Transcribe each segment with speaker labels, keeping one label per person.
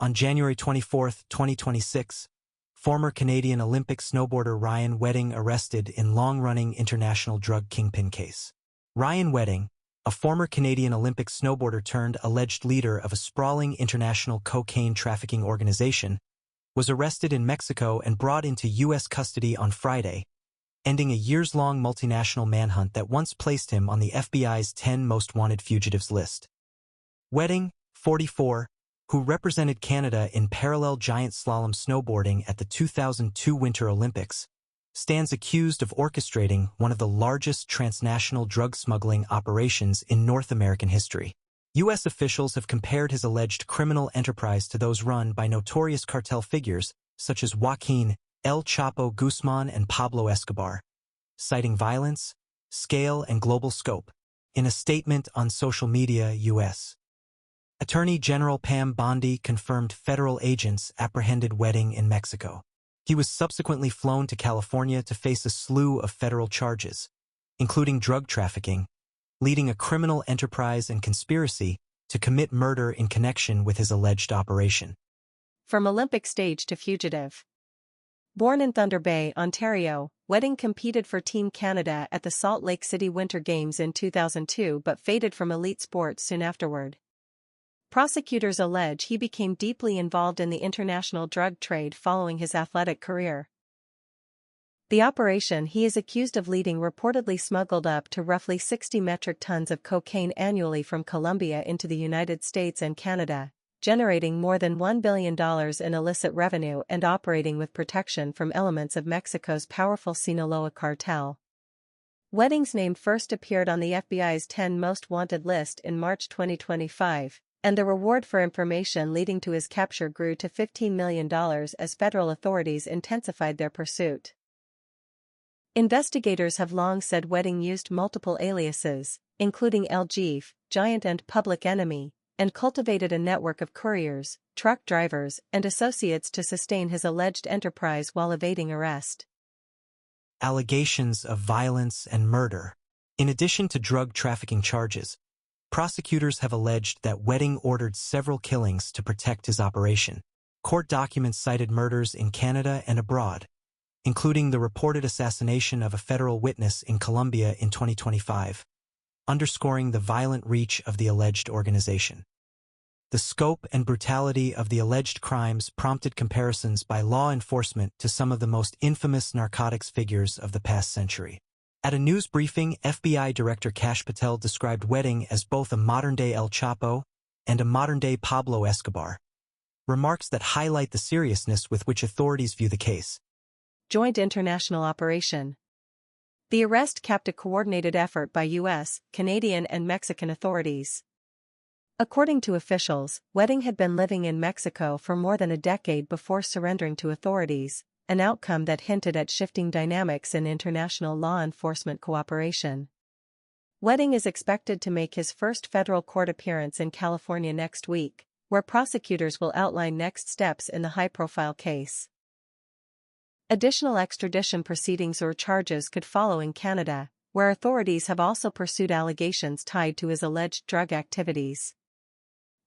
Speaker 1: On January 24, 2026, former Canadian Olympic snowboarder Ryan Wedding arrested in long-running international drug kingpin case. Ryan Wedding, a former Canadian Olympic snowboarder turned alleged leader of a sprawling international cocaine trafficking organization, was arrested in Mexico and brought into U.S. custody on Friday, ending a years-long multinational manhunt that once placed him on the FBI's 10 most wanted fugitives list. Wedding, 44, who represented Canada in parallel giant slalom snowboarding at the 2002 Winter Olympics, stands accused of orchestrating one of the largest transnational drug smuggling operations in North American history. U.S. officials have compared his alleged criminal enterprise to those run by notorious cartel figures such as Joaquín, El Chapo, Guzmán and Pablo Escobar, citing violence, scale, and global scope. In a statement on social media, U.S. Attorney General Pam Bondi confirmed federal agents apprehended Wedding in Mexico. He was subsequently flown to California to face a slew of federal charges, including drug trafficking, leading a criminal enterprise and conspiracy to commit murder in connection with his alleged operation.
Speaker 2: From Olympic stage to fugitive. Born in Thunder Bay, Ontario, Wedding competed for Team Canada at the Salt Lake City Winter Games in 2002 but faded from elite sports soon afterward. Prosecutors allege he became deeply involved in the international drug trade following his athletic career. The operation he is accused of leading reportedly smuggled up to roughly 60 metric tons of cocaine annually from Colombia into the United States and Canada, generating more than $1 billion in illicit revenue and operating with protection from elements of Mexico's powerful Sinaloa cartel. Wedding's name first appeared on the FBI's 10 most wanted list in March 2025. And the reward for information leading to his capture grew to $15 million as federal authorities intensified their pursuit. Investigators have long said Wedding used multiple aliases, including El Jeef, Giant and Public Enemy, and cultivated a network of couriers, truck drivers, and associates to sustain his alleged enterprise while evading arrest.
Speaker 1: Allegations of violence and murder. In addition to drug trafficking charges, prosecutors have alleged that Wedding ordered several killings to protect his operation. Court documents cited murders in Canada and abroad, including the reported assassination of a federal witness in Colombia in 2025, underscoring the violent reach of the alleged organization. The scope and brutality of the alleged crimes prompted comparisons by law enforcement to some of the most infamous narcotics figures of the past century. At a news briefing, FBI Director Kash Patel described Wedding as both a modern-day El Chapo and a modern-day Pablo Escobar, remarks that highlight the seriousness with which authorities view the case.
Speaker 2: Joint international operation. The arrest capped a coordinated effort by U.S., Canadian and Mexican authorities. According to officials, Wedding had been living in Mexico for more than a decade before surrendering to authorities, an outcome that hinted at shifting dynamics in international law enforcement cooperation. Wedding is expected to make his first federal court appearance in California next week, where prosecutors will outline next steps in the high-profile case. Additional extradition proceedings or charges could follow in Canada, where authorities have also pursued allegations tied to his alleged drug activities.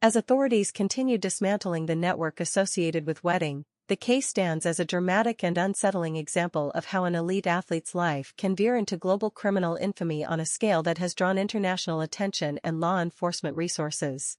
Speaker 2: As authorities continue dismantling the network associated with Wedding, the case stands as a dramatic and unsettling example of how an elite athlete's life can veer into global criminal infamy on a scale that has drawn international attention and law enforcement resources.